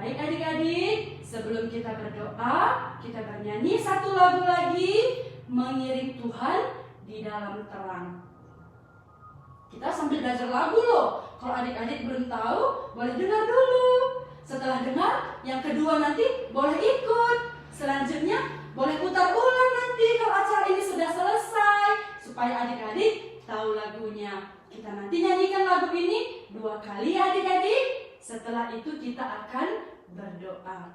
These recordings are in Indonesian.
Baik adik-adik, sebelum kita berdoa, kita bernyanyi satu lagu lagi, mengiring Tuhan di dalam terang. Kita sambil belajar lagu loh. Kalau adik-adik belum tahu, boleh dengar dulu. Setelah dengar, yang kedua nanti boleh ikut. Selanjutnya boleh putar ulang nanti kalau acara ini sudah selesai, supaya adik-adik tahu lagunya. Kita nanti nyanyikan lagu ini 2 kali adik-adik. Setelah itu kita akan berdoa.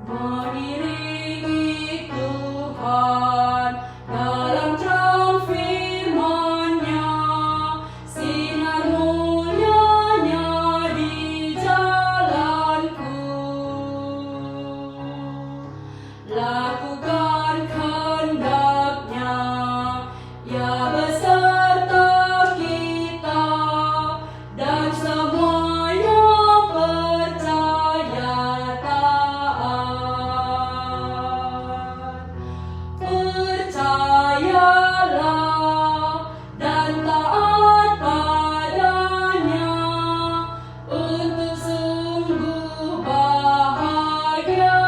Mengiringi Tuhan dalam terang firman-Nya, sinar mulia-Nya di jalanku. Lakukan kehendak-Nya, Ia beserta kita dan semua yang percaya taat. Percayalah dan taat padanya, untuk sungguh bahagia.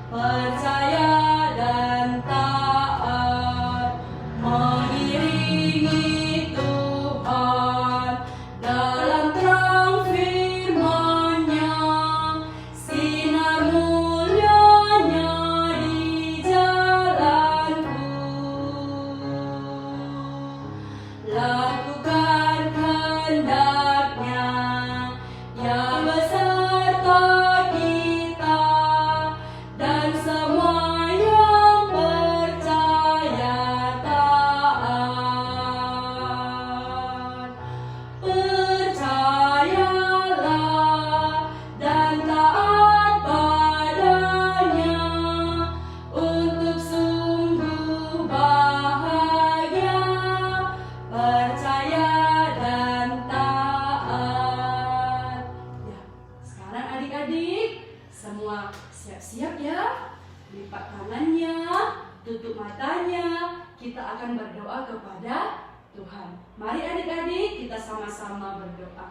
Percaya dan taat, mengiringi Tuhan dalam terang firman-Nya, sinar mulia-Nya di jalanku. Lakukan kehendak-Nya, Ia beserta kita dan semua yang percaya taat. Percayalah dan taat padanya, untuk sungguh bahagia. Percaya dan taat. Ya, sekarang adik-adik semua siap-siap ya. Lipat tangannya, tutup matanya. Kita akan berdoa kepada Tuhan. Mari adik-adik kita sama-sama berdoa.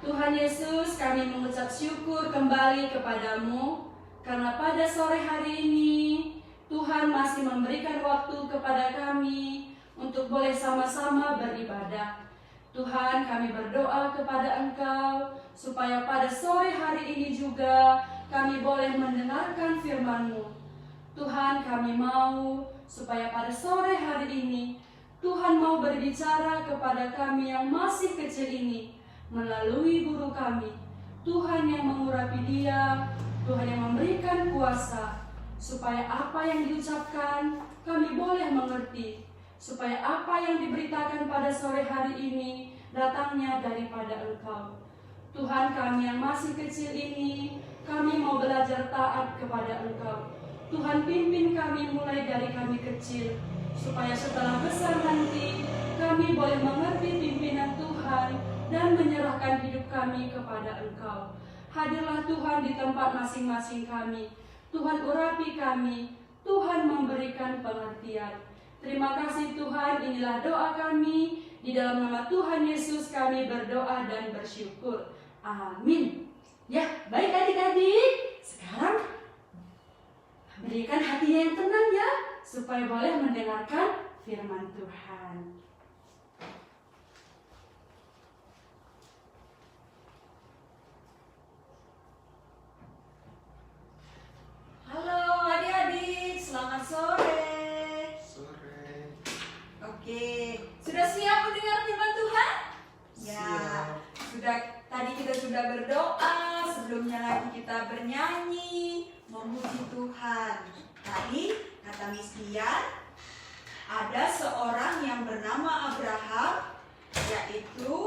Tuhan Yesus, kami mengucap syukur kembali kepadamu karena pada sore hari ini Tuhan masih memberikan waktu kepada kami untuk boleh sama-sama beribadah. Tuhan, kami berdoa kepada Engkau supaya pada sore hari ini juga kami boleh mendengarkan firman-Mu. Tuhan, kami mau supaya pada sore hari ini Tuhan mau berbicara kepada kami yang masih kecil ini melalui guru kami. Tuhan yang mengurapi dia, Tuhan yang memberikan kuasa supaya apa yang diucapkan kami boleh mengerti, supaya apa yang diberitakan pada sore hari ini datangnya daripada Engkau. Tuhan, kami yang masih kecil ini, kami mau belajar taat kepada Engkau. Tuhan, pimpin kami mulai dari kami kecil, supaya setelah besar nanti kami boleh mengerti pimpinan Tuhan dan menyerahkan hidup kami kepada Engkau. Hadirlah Tuhan di tempat masing-masing kami. Tuhan, urapi kami. Tuhan, memberikan pengertian. Terima kasih Tuhan, inilah doa kami. Di dalam nama Tuhan Yesus kami berdoa dan bersyukur. Amin. Ya, baik adik-adik. Sekarang berikan hatinya yang tenang ya, supaya boleh mendengarkan firman Tuhan. Halo adik-adik, selamat sore. Sore. Oke, sudah siap mendengar firman Tuhan? Ya, Siap. tadi kita sudah berdoa, sebelumnya lagi kita bernyanyi, memuji Tuhan. Tadi kata Miss Dian, ada seorang yang bernama Abraham, yaitu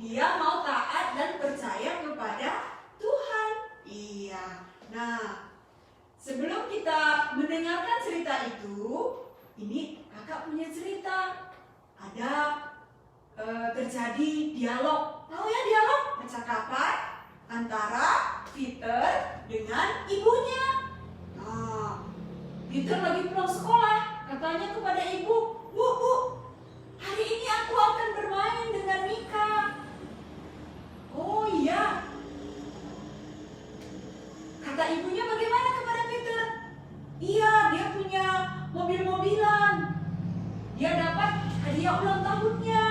dia mau taat dan percaya kepada Tuhan. Iya. Nah, sebelum kita mendengarkan cerita itu, ini kakak punya cerita. Ada terjadi dialog. Tahu ya dialog? Percakapan antara Peter dengan ibunya. Nah, Peter lagi pulang sekolah, katanya kepada ibu, Bu, hari ini aku akan bermain dengan Mika. Oh iya. Kata ibunya bagaimana kepada Peter? Iya, dia punya mobil-mobilan. Dia dapat hadiah ulang tahunnya.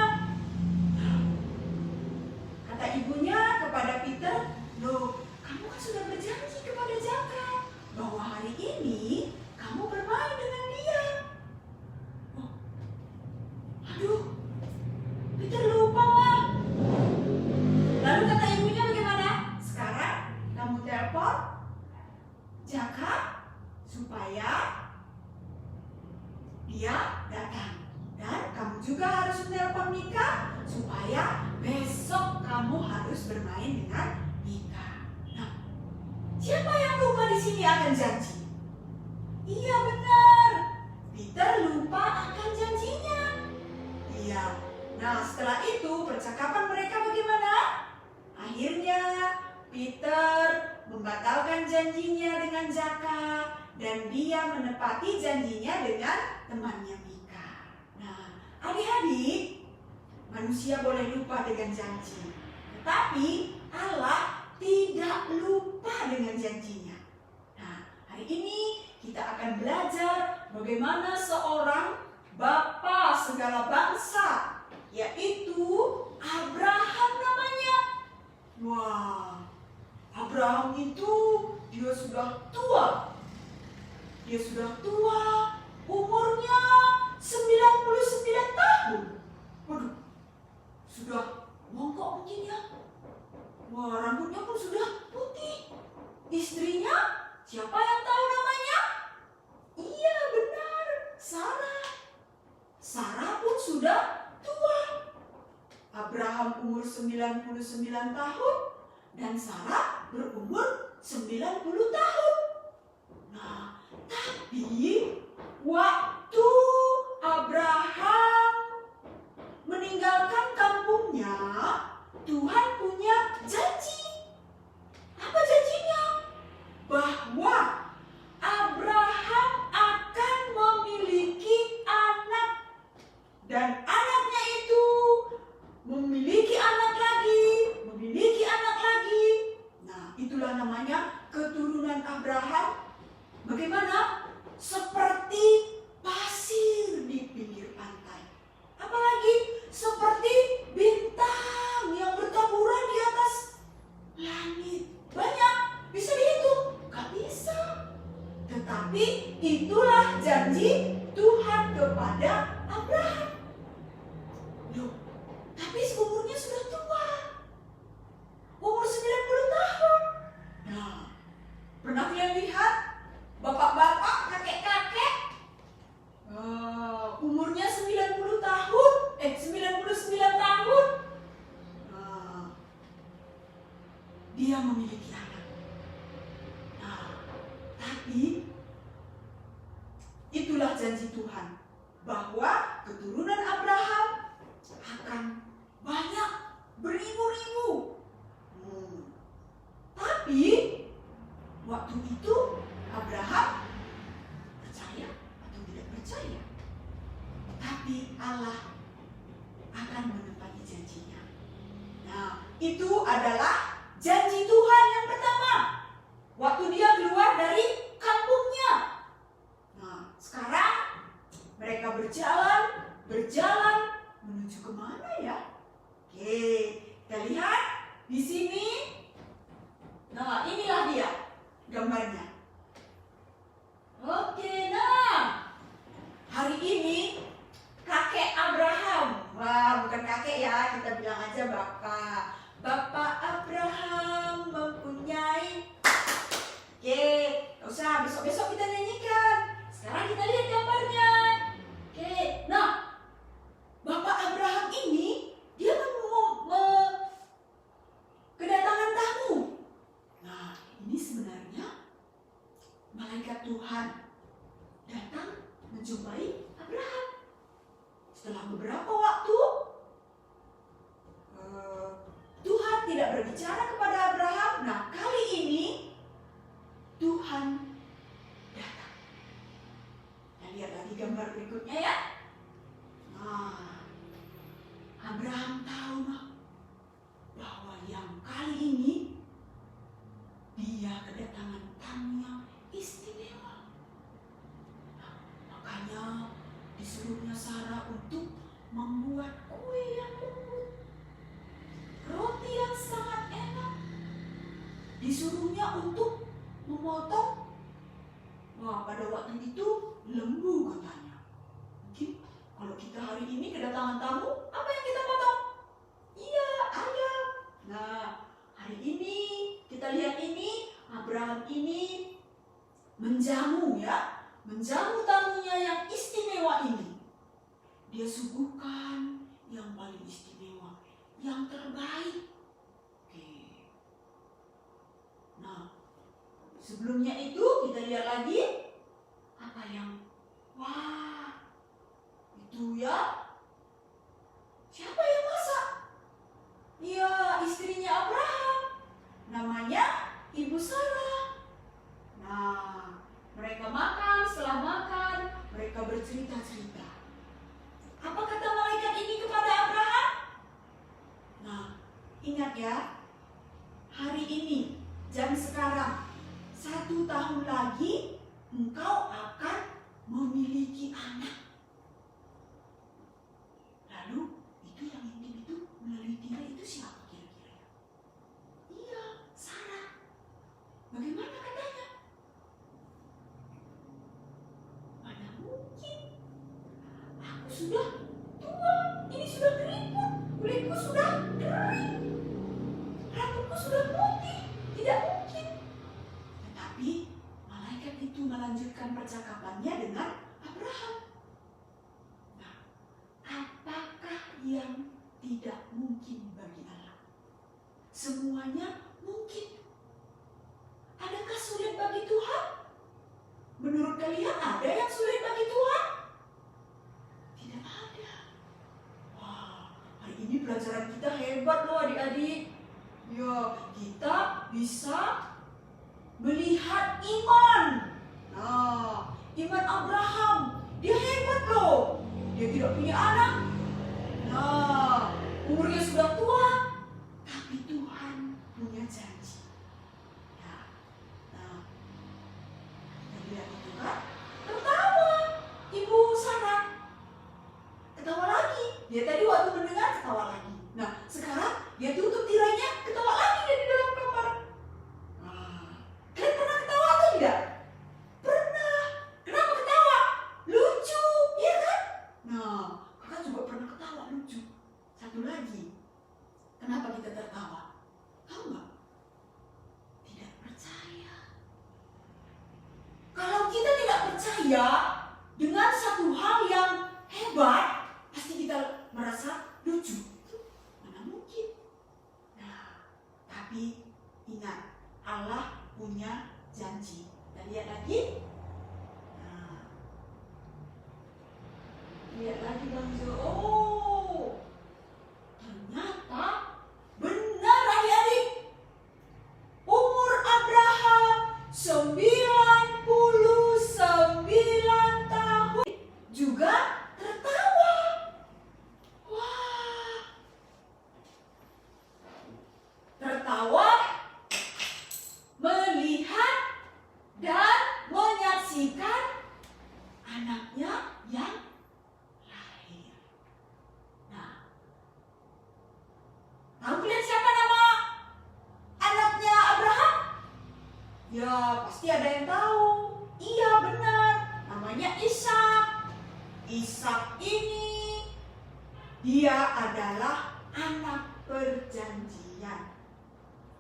Kata ibunya kepada Peter, loh, kamu kan sudah berjanji kepada Jaka bahwa hari ini kamu bermain dengan dia. Oh, aduh, Peter lupa, Ma. Lalu kata ibunya bagaimana? Sekarang kamu telepon Jaka supaya dia datang. Dan kamu juga harus telepon Mika supaya besok kamu harus bermain dengan Mika. Nah, siapa yang lupa di sini akan janji? Iya benar, Peter lupa akan janjinya. Iya. Nah, setelah itu percakapan mereka bagaimana? Akhirnya Peter membatalkan janjinya dengan Jaka dan dia menepati janjinya dengan temannya Mika. Nah, adik-adik, manusia boleh lupa dengan janji, tetapi Allah tidak lupa dengan janjinya. Nah, hari ini kita akan belajar bagaimana seorang bapa segala bangsa, yaitu Abraham namanya. Wah, Abraham itu dia sudah tua. Dia sudah tua, umurnya 99 tahun. Waduh, sudah bongkok mungkin ya. Wah, rambutnya pun sudah putih. Istrinya, siapa yang tahu namanya? Iya benar, Sarah. Sarah pun sudah tua. Abraham umur 99 tahun dan Sarah berumur 90 tahun. Nah, tapi waktu Abraham meninggalkan kampungnya, Tuhan punya janji. Apa janjinya? Bahwa Abraham akan memiliki anak. Dan anaknya itu memiliki anak lagi, memiliki anak lagi. Nah, itulah namanya keturunan Abraham. Bagaimana? Seperti pasir di pinggir pantai. Apalagi seperti bintang yang bertaburan di atas langit. Banyak, bisa dihitung? Gak bisa. Tetapi itulah janji Tuhan kepada Abraham. Loh, tapi umurnya sudah tua. Umur 90 tahun. Nah, pernah kalian lihat bapak-bapak, kakek-kakek umurnya 90 tahun, 99 tahun. Nah, dia memiliki anak. Nah, tapi itulah janji Tuhan bahwa keturunan Abraham akan banyak, beribu-ribu. Tapi waktu itu Abraham percaya atau tidak percaya, tapi Allah akan menepati janjinya. Nah, itu adalah janji Tuhan yang pertama waktu dia keluar dari kampungnya. Nah, sekarang mereka berjalan menuju kemana ya? Oke, kita lihat di sini. Nah, inilah dia gambarnya. Oke, nah hari ini kakek Abraham. Wah, bukan kakek ya, kita bilang aja bapak. Bapak Abraham mempunyai. Oke, gak usah besok-besok kita nyanyikan. Sekarang kita lihat gambarnya. Oke, nah Bapak Abraham ini dia kedatangan tamu. Nah, ini sebenarnya malaikat Tuhan datang menjumpai Abraham. Setelah beberapa waktu, Tuhan tidak berbicara kepada Abraham disuruhnya untuk memotong. Wah, pada waktu itu lembu katanya. Mungkin kalau kita hari ini kedatangan tamu, apa yang kita potong? Iya, ayam. Nah, hari ini kita lihat ini, Abraham ini menjamu tamunya yang istimewa ini. Dia suguhkan yang paling istimewa, yang terbaik. Oke. Nah, sebelumnya itu kita lihat lagi apa yang itu ya. Siapa yang masak? Ya, istrinya Abraham. Namanya Ibu Sarah. Nah, mereka makan, setelah makan, mereka bercerita-cerita. Apa kata malaikat ini kepada Abraham? Nah, ingat ya, hari ini, jam sekarang, 1 tahun lagi, engkau akan memiliki anak. Lalu, itu yang intim itu, menelitinya itu siapa kira-kira? Iya, Sarah. Bagaimana katanya? Mana mungkin? Aku sudah tua, ini sudah keriput, kulitku sudah kering, rambutku sudah putih, tidak mungkin. Tetapi malaikat itu melanjutkan percakapannya dengan Abraham. Nah, apakah yang tidak mungkin bagi Allah? Semuanya mungkin. Adakah sulit bagi Tuhan? Menurut kalian ada yang sulit bagi Tuhan? Tidak ada. Wah, hari ini pelajaran kita hebat loh adik-adik. Ya, kita bisa melihat iman. Nah, iman Abraham, dia hebat loh. Dia tidak punya anak. Nah, umurnya sudah tua, tapi Tuhan punya janji. Ya, nah, kita lihat itu kan, tertawa Ibu Sarah. Ketawa lagi. Dia tadi waktu mendengar ketawa lagi. Nah, sekarang dia tutup tirainya, ketawa lagi dia di dalam kamar. Nah, kalian pernah ketawa atau tidak? Pernah. Kenapa ketawa? Lucu, iya kan? Nah, kakak juga pernah ketawa lucu. Satu lagi, kenapa kita tertawa? Tahu nggak? Tidak percaya. Kalau kita tidak percaya dengan satu hal yang hebat, pasti kita merasa lucu. Mana mungkin? Nah, tapi ingat, Allah punya janji. Kita lihat lagi. Nah, lihat lagi Bang Jo. Oh, ternyata benar adik-adik. Umur Abraham 99 tahun juga tertawa. Wah, tertawa, melihat dan menyaksikan anaknya yang lahir. Nah, tahu kalian siapa nama anaknya Abraham? Ya, pasti ada yang tahu. Iya, benar. Namanya Ishak. Ishak ini dia adalah anak perjanjian.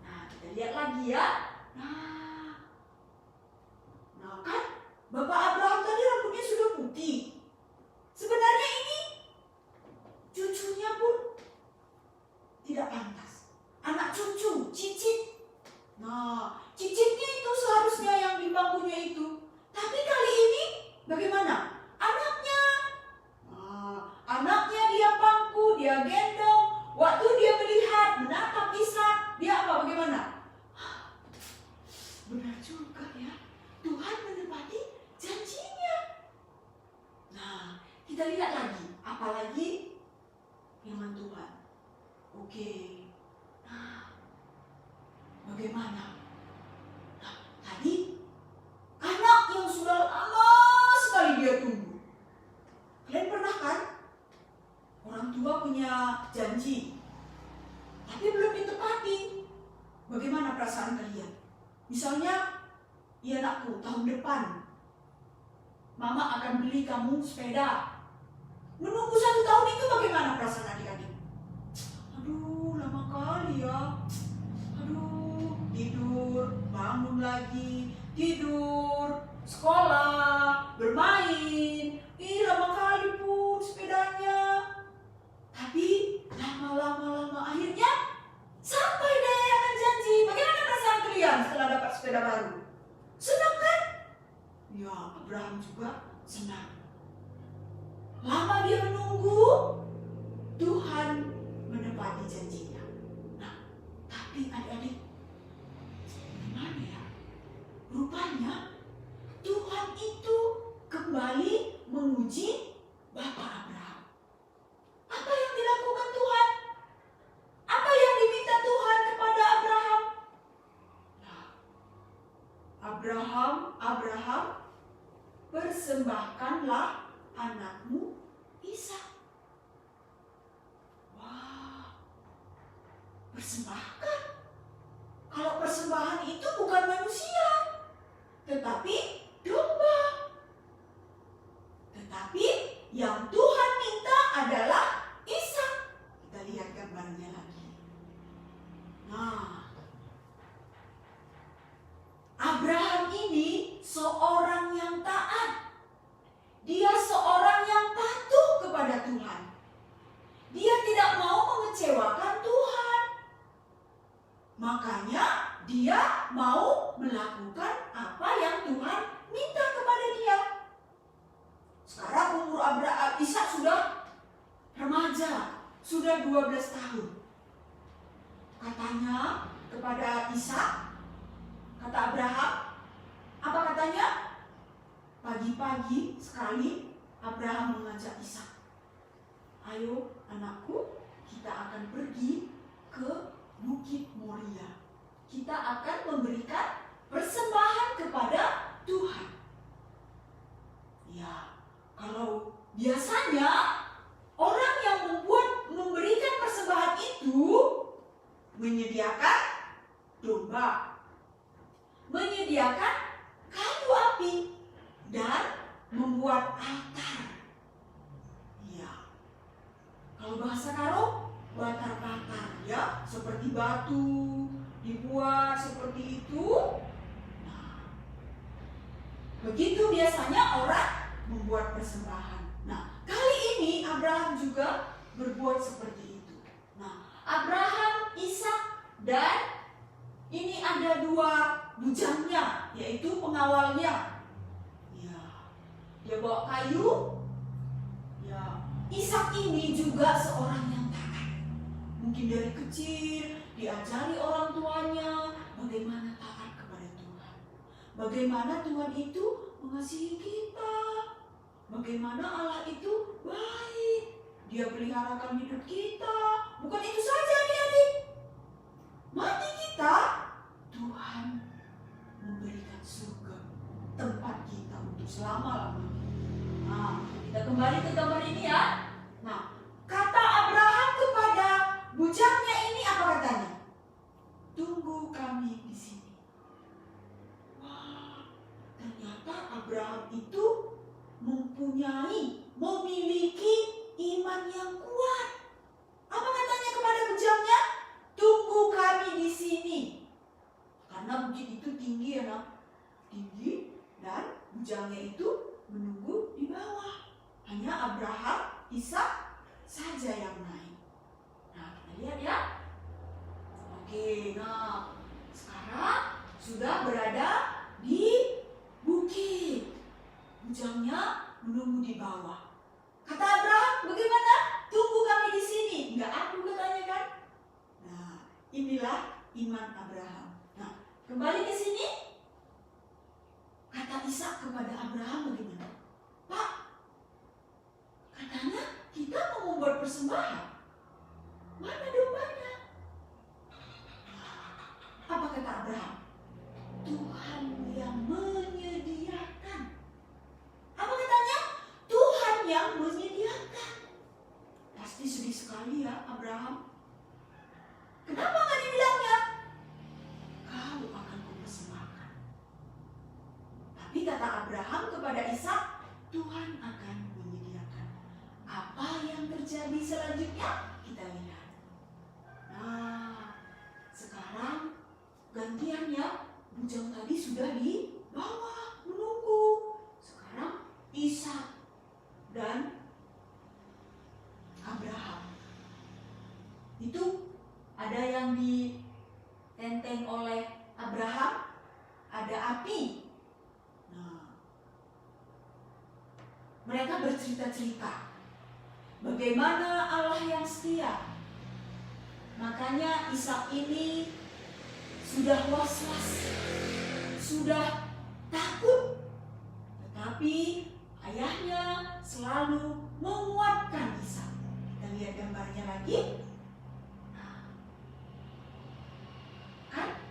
Nah, kita lihat lagi ya. Nah kan, Bapak Abraham tadi rambutnya sudah putih. Sebenarnya ini cucunya pun tidak pantas. Anak cucu, cicit. Nah, cicitnya itu seharusnya yang di bangkunya itu. Tapi kali ini bagaimana? Anaknya. Nah, anaknya dia pangku, dia gendong. Waktu dia melihat, menatap Ishak, dia apa? Bagaimana? Benar juga ya. Tuhan menepati janjinya. Nah, kita lihat lagi. Apalagi firman Tuhan. Oke. Nah, bagaimana? Nah, tadi anak yang sudah lama sekali dia tunggu. Kalian pernah kan? Orang tua punya janji, tapi belum ditepati. Bagaimana perasaan kalian? Misalnya, ya anakku, tahun depan Mama akan beli kamu sepeda. Menunggu 1 tahun itu bagaimana perasaan adik-adik? Aduh, lama kali ya. Aduh, tidur, bangun lagi, tidur, sekolah, bermain. Ih, lama kali pun sepedanya. Tapi lama-lama akhirnya sampai deh akan janji. Bagaimana perasaan kalian setelah dapat sepeda baru? Senang kan? Ya, Abraham juga senang. Lama dia menunggu, Tuhan menepati janjinya. Nah, tapi adik-adik, gimana ya? Rupanya Tuhan itu kembali menguji Bapak Abraham. Apa yang dilakukan Tuhan? Apa yang diminta Tuhan kepada Abraham? Nah, Abraham, persembahkanlah anakmu Ishak. Wah, persembahkan. Kalau persembahan itu bukan manusia, tetapi domba. Tetapi yang Tuhan minta adalah Ishak. Kita lihat gambarnya lagi. Nah, Abraham ini seorang yang taat. Dia seorang yang patuh kepada Tuhan. Dia tidak mau mengecewakan Tuhan. Makanya dia mau melakukan apa yang Tuhan minta kepada dia. Sekarang umur Ishak sudah remaja, sudah 12 tahun. Katanya kepada Ishak, kata Abraham, apa katanya? Pagi-pagi sekali Abraham mengajak Ishak. Ayo anakku, kita akan pergi ke Bukit Moria. Kita akan memberikan persembahan kepada Tuhan. Ya, kalau biasanya orang yang memberikan persembahan itu menyediakan domba, menyediakan kayu api, dan membuat altar. Ya, kalau bahasa Karo, batar-batar, ya, seperti batu dibuat seperti itu. Nah, begitu biasanya orang membuat persembahan. Nah, kali ini Abraham juga berbuat seperti itu. Nah, Abraham, Ishak, dan ini ada 2 bujangnya, yaitu pengawalnya. Ya, dia bawa kayu. Ya, Ishak ini juga seorang yang taat. Mungkin dari kecil diajari orang tuanya bagaimana taat kepada Tuhan. Bagaimana Tuhan itu mengasihi kita. Bagaimana Allah itu baik. Dia peliharakan hidup kita. Bukan itu saja adik-adik. Mati kita, Tuhan memberikan surga, tempat kita untuk selama-lamanya. Nah, kita kembali ke gambar ini ya. Nah, kata Abraham kepada bujangnya ini apa katanya? Tunggu kami di sini. Wah, ternyata Abraham itu memiliki iman yang kuat. Apa katanya kepada bujangnya? Tunggu kami di sini. Karena bukit itu tinggi ya, nak. Tinggi, dan bujangnya itu menunggu di bawah. Hanya Abraham, Ishak saja yang naik. Nah, kita lihat ya. Oke, nah sekarang sudah berada di bukit. Bujangnya menunggu di bawah. Kata Abraham, bagaimana? Tunggu kami di sini. Enggak aku katanya kan? Nah, inilah iman Abraham. Nah, kembali ke sini. Kata Ishak kepada Abraham bagaimana? Pak, katanya kita mau membuat persembahan. Mana dombanya? Apa kata Abraham? Tuhan yang menyediakan. Apa katanya? Tuhan yang menyediakan. Pasti sedih sekali ya Abraham. Kenapa nggak dibilangnya? Tapi kata Abraham kepada Ishak, Tuhan akan menyediakan. Apa yang terjadi selanjutnya? Kita lihat. Nah, sekarang gantiannya, bujang tadi sudah di bawah menunggu. Sekarang Ishak dan Abraham. Itu ada yang ditenteng oleh Abraham, ada api. Nah, mereka bercerita-cerita bagaimana Allah yang setia. Makanya Ishak ini sudah was-was, sudah takut. Tetapi ayahnya selalu menguatkan Ishak. Kita lihat gambarnya lagi. Nah, kan?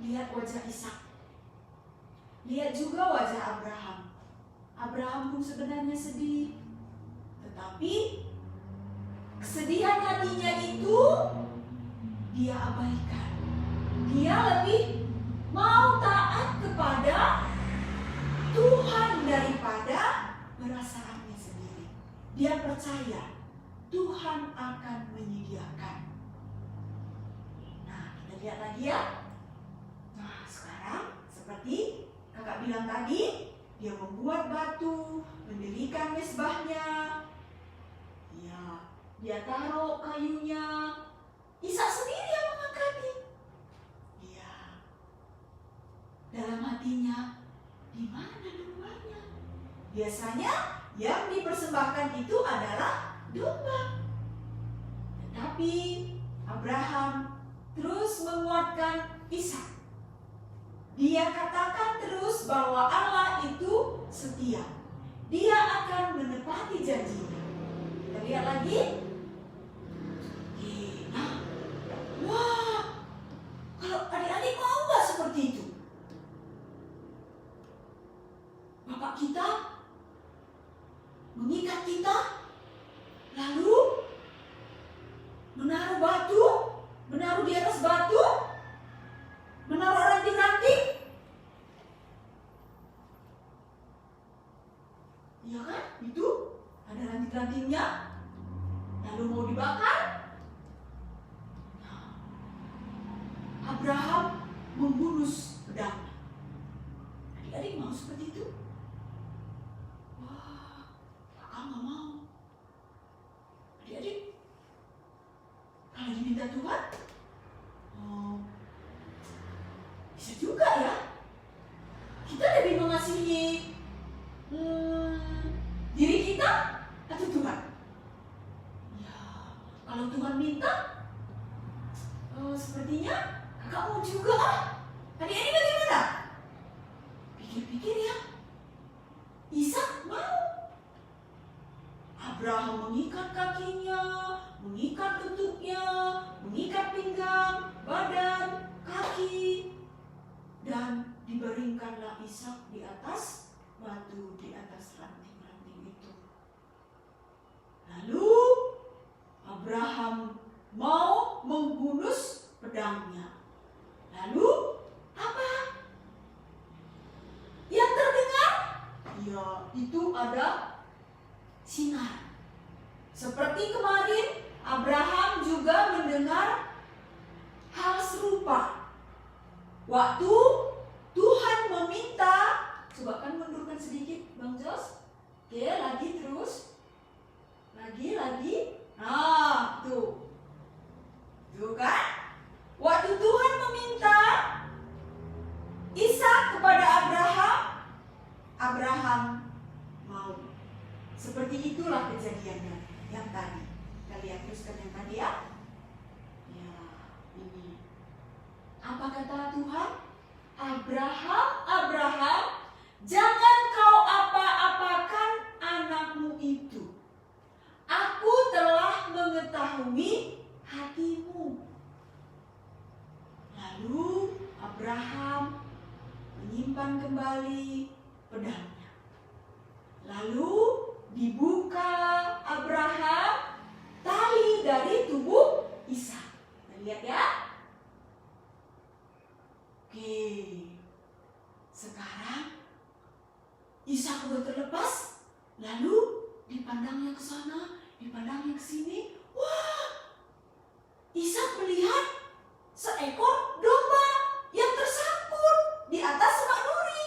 Lihat wajah Ishak. Lihat juga wajah Abraham. Abraham pun sebenarnya sedih. Tetapi kesedihan hatinya itu dia abaikan. Dia lebih mau taat kepada Tuhan daripada perasaannya sendiri. Dia percaya Tuhan akan menyediakan. Nah, kita lihat lagi ya. Nah, sekarang seperti kakak bilang tadi, dia membuat batu, mendirikan mezbahnya. Ya, dia taruh kayunya. Ishak sendiri yang mengangkatnya. Ya, dalam hatinya, di mana dombanya? Biasanya yang dipersembahkan itu adalah domba. Tetapi Abraham terus menguatkan Ishak. Dia katakan terus bahwa Allah itu setia. Dia akan menepati janjinya. Kita lihat lagi. Nah, wah, kalau adik-adik mau nggak seperti itu? Bapak kita mengikat kita, lalu menaruh batu, menaruh di atas batu, menaruh ranting-ranting. Iya kan? Itu ada ranting-rantingnya, lalu mau dibakar. Nah, Abraham menghunus pedangnya. Adik-adik mau seperti itu? Wah, kakak nggak mau. Adik-adik, kalau diminta Tuhan, oh, bisa juga ya. Kita lebih mengasihi diri kita atau Tuhan? Ya, kalau Tuhan minta, sepertinya kakak mau juga ah. Adik-adik bagaimana? Pikir-pikir ya. Ishak mau. Abraham mengikat kakinya, mengikat lututnya, mengikat pinggang, badan, kaki, dan dibaringkanlah Ishak di atas batu, di atas ranting-ranting itu. Lalu Abraham mau menghunus pedangnya. Lalu apa yang terdengar? Ya, itu ada sinar. Seperti kemarin Abraham juga mendengar hal serupa. Waktu Tuhan meminta, coba kan mundurkan sedikit Bang Jos. Oke, lagi terus. Lagi. Nah, tuh. Tuh kan? Waktu Tuhan meminta Ishak kepada Abraham mau. Seperti itulah kejadiannya yang tadi. Kita lihat teruskan yang tadi ya. Ya, ini. Apa kata Tuhan? Abraham, jangan kau apa-apakan anakmu itu. Aku telah mengetahui hatimu. Lalu Abraham menyimpan kembali pedangnya. Lalu dibuka Abraham tali dari tubuh Ishak. Kita lihat ya. Oke. Sekarang Ishak udah terlepas, lalu dipandangnya ke sana, dipandangnya ke sini. Wah, Ishak melihat seekor domba yang tersangkut di atas semak duri.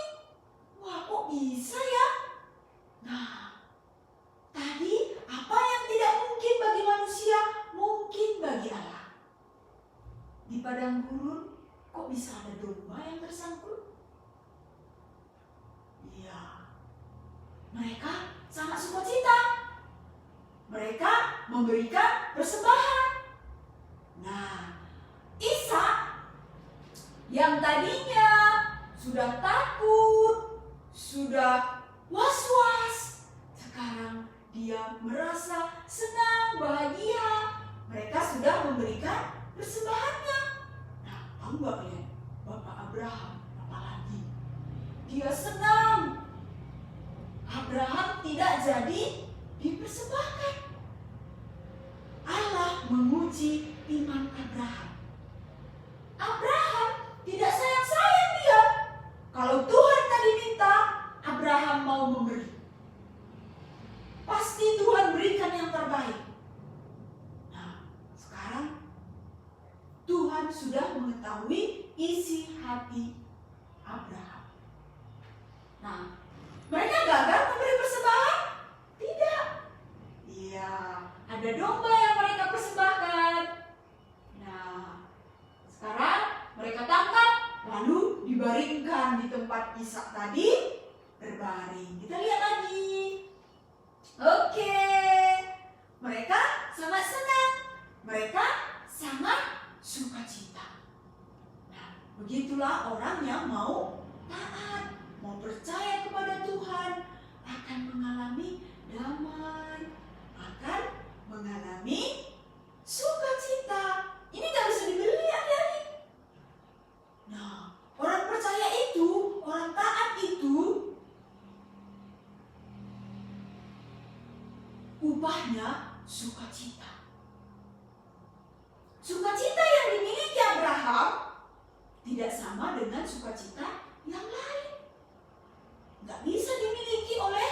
Wah, kok bisa ya? Nah, tadi apa yang tidak mungkin bagi manusia, mungkin bagi Allah. Di padang gurun, kok bisa ada domba yang tersangkut? Iya, mereka sangat sukacita. Mereka memberikan persembahan. Nah, Ishak yang tadinya sudah takut, sudah was-was, sekarang dia merasa senang, bahagia. Mereka sudah memberikan persembahannya. Nah, tahu nggak kalian? Bapak Abraham, apalagi dia senang. Abraham tidak jadi dipersembahkan. Allah menguji iman Abraham. Abraham tidak sayang-sayang dia. Kalau Tuhan tadi minta, Abraham mau memberi. Pasti Tuhan berikan yang terbaik. Nah, sekarang Tuhan sudah mengetahui isi hati Abraham. Nah, mereka gagal memberi persembahan? Tidak. Iya, ada domba yang mereka persembahkan. Nah, sekarang mereka tangkap, lalu dibaringkan di tempat Ishak tadi berbaring. Kita lihat lagi. Oke, mereka sangat senang. Mereka sangat sukacita. Nah, begitulah orang yang mau taat, mau percaya kepada Tuhan, akan mengalami damai, akan mengalami sukacita. Ini gak bisa dibeli, adik-adik. Nah, orang percaya itu, orang taat itu, upahnya sukacita. Sukacita yang dimiliki Abraham tidak sama dengan sukacita yang lain. Gak bisa dimiliki oleh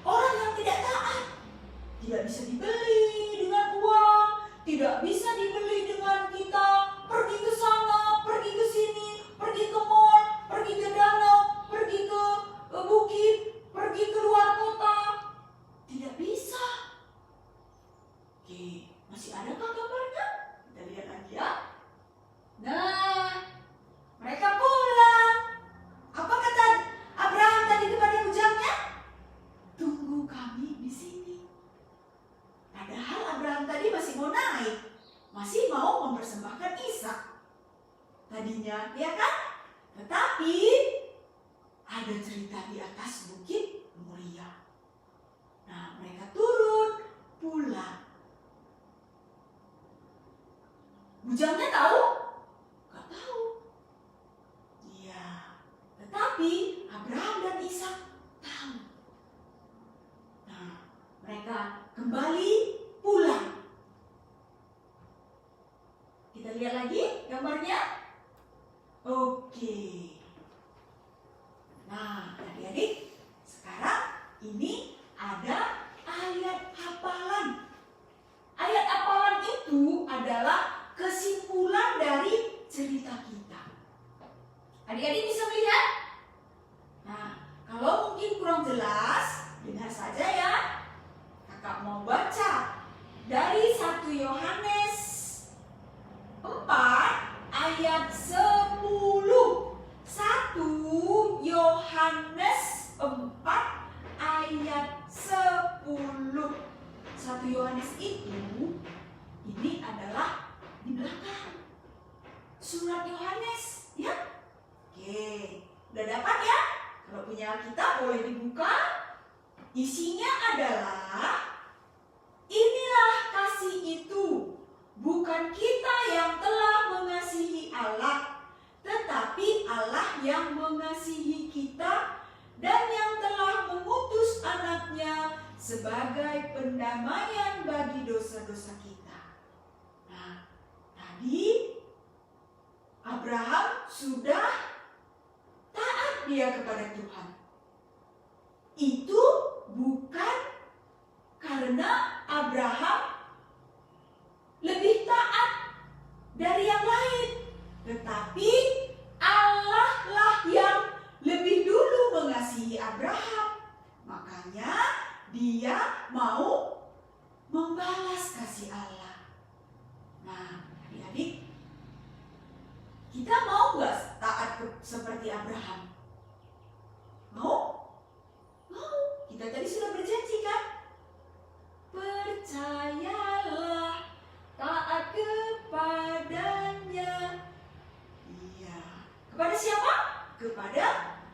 orang yang tidak taat. Tidak bisa dibeli dengan uang, tidak bisa dibeli dengan kita pergi ke sana, pergi ke sini, pergi ke mall, pergi ke danau, pergi ke bukit, pergi ke luar kota. Tidak bisa. Oke, masih adakah gambarnya? Kita lihat lagi ya. Nah, mereka pulang. Apa kata Abraham tadi kepada bujangnya? Tunggu kami di sini. Padahal Abraham tadi masih mau naik, masih mau mempersembahkan Ishak tadinya, ya kan? Tetapi ada cerita di atas bukit Moria. Nah, mereka turun, pulang. Bujangnya tahu? Gak tahu. Iya, tetapi Abraham dan Ishak tahu. Nah, mereka kembali pulang. Kita lihat lagi gambarnya. Oke. Nah, adik-adik, sekarang ini ada ayat hafalan. Ayat hafalan itu adalah kesimpulan dari cerita kita. Adik-adik bisa melihat? Nah, kalau mungkin kurang jelas, dengar saja ya. Kakak mau baca dari 1 Yohanes 4 ayat 10. 1 Yohanes 4 ayat 10. 1 Yohanes itu ini adalah di belakang surat Yohanes, ya. Oke, udah dapat ya? Kalau punya kita boleh dibuka. Isinya adalah, inilah kasih itu, bukan kita yang telah mengasihi Allah, tetapi Allah yang mengasihi kita dan yang telah mengutus anaknya sebagai pendamaian bagi dosa-dosa kita. Nah, tadi Abraham sudah taat dia kepada Tuhan. Itu bukan karena Abraham lebih taat dari yang lain, tetapi Allah lah yang lebih dulu mengasihi Abraham. Makanya dia mau membalas kasih Allah. Nah, adik-adik, kita mau nggak taat seperti Abraham? Mau? Mau. Kita tadi sudah berjanji kan? Percayalah, taat kepadanya. Iya. Kepada siapa? Kepada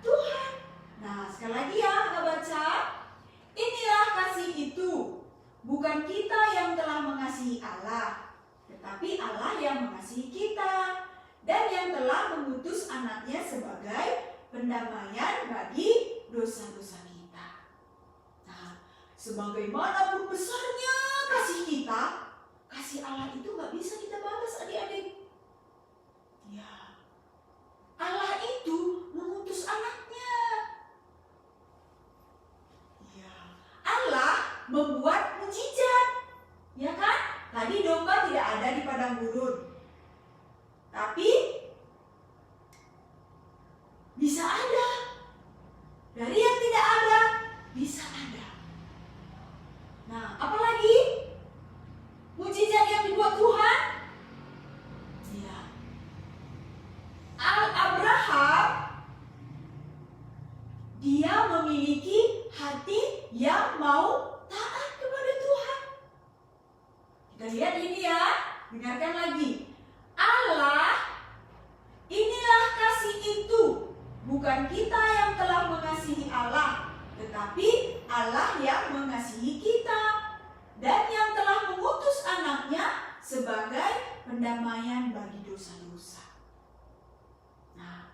Tuhan. Nah, sekali lagi ya, baca. Inilah kasih itu. Bukan kita yang telah mengasihi Allah, tetapi Allah yang mengasihi kita. Dan yang telah mengutus anaknya sebagai pendamaian bagi dosa-dosa kita. Nah, sebagaimanapun besarnya kasih kita, kasih Allah itu gak bisa kita balas adik-adik. Ya, Allah itu mengutus anaknya. Ya, Allah membuat mujizat. Ya kan? Tadi domba tidak ada di padang gurun. Tapi bisa ada. Dari yang tidak ada, bisa ada. Nah, apalagi mujizat yang dibuat Tuhan? Ya. Abraham, dia memiliki hati yang mau taat kepada Tuhan. Kita lihat ini ya, dengarkan lagi. Allah, inilah kasih itu. Bukan kita yang telah mengasihi Allah, tetapi Allah yang mengasihi kita. Dan yang telah mengutus anaknya sebagai pendamaian bagi dosa-dosa. Nah,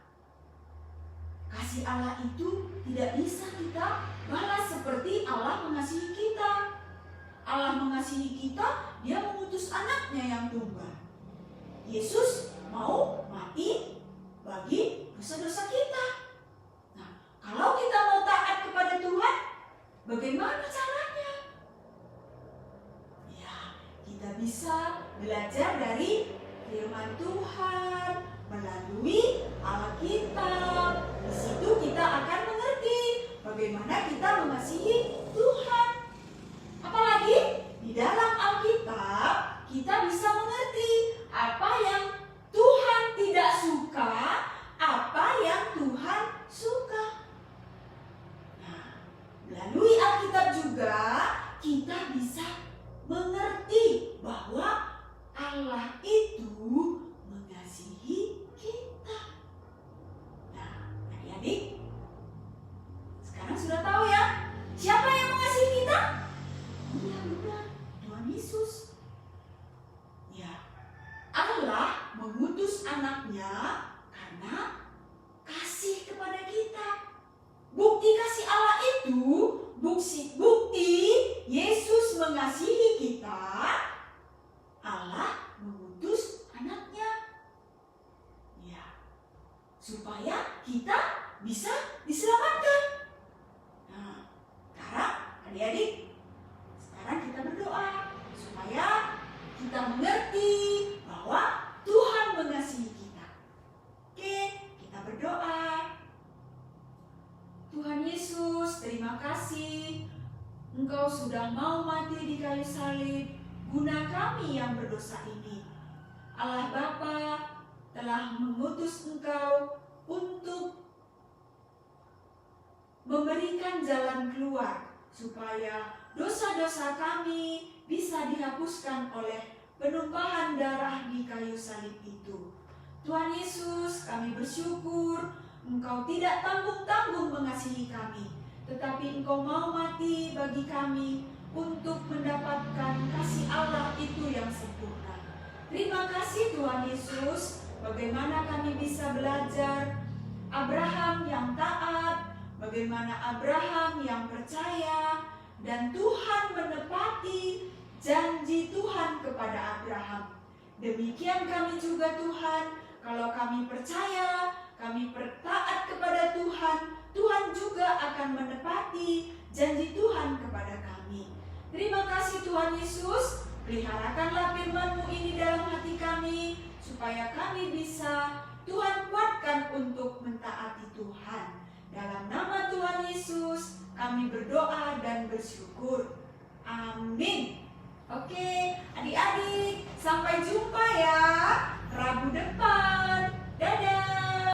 kasih Allah itu tidak bisa kita balas seperti Allah mengasihi kita. Allah mengasihi kita, dia mengutus anaknya yang tunggal. Yesus mau mati bagi dosa-dosa kita. Nah, kalau kita mau taat kepada Tuhan, bagaimana caranya? Ya, kita bisa belajar dari firman Tuhan melalui Alkitab. Di situ kita akan mengerti bagaimana kita mengasihi Tuhan. Apalagi di dalam Alkitab kita bisa mengerti apa yang Tuhan tidak suka, apa yang Tuhan suka. Nah, melalui Alkitab juga kita bisa mengerti bahwa Allah itu mengasihi kita. Nah, adik-adik, sekarang sudah tahu ya siapa yang mengasihi kita? Iya benar, Tuhan Yesus. Ya, Allah mengutus anaknya karena kasih kepada kita. Bukti kasih Allah itu, bukti Yesus mengasihi kita, Allah mengutus anaknya. Ya, supaya kita bisa diselamatkan. Nah, sekarang adik-adik, sekarang kita berdoa supaya kita mengerti bahwa Tuhan mengasihi kita. Oke, kita berdoa. Tuhan Yesus, terima kasih Engkau sudah mau mati di kayu salib guna kami yang berdosa ini. Allah Bapa telah mengutus Engkau untuk memberikan jalan keluar supaya dosa-dosa kami bisa dihapuskan oleh penumpahan darah di kayu salib itu. Tuhan Yesus, kami bersyukur Engkau tidak tanggung-tanggung mengasihi kami, tetapi Engkau mau mati bagi kami untuk mendapatkan kasih Allah itu yang sempurna. Terima kasih Tuhan Yesus, bagaimana kami bisa belajar Abraham yang taat, bagaimana Abraham yang percaya, dan Tuhan menepati janji Tuhan kepada Abraham. Demikian kami juga Tuhan, kalau kami percaya, kami bertaat kepada Tuhan, Tuhan, Tuhan juga akan menepati janji Tuhan kepada kami. Terima kasih Tuhan Yesus, peliharakanlah firman-Mu ini dalam hati kami, supaya kami bisa Tuhan kuatkan untuk mentaati Tuhan. Dalam nama Tuhan Yesus, kami berdoa dan bersyukur. Amin. Oke, adik-adik, sampai jumpa ya Rabu depan.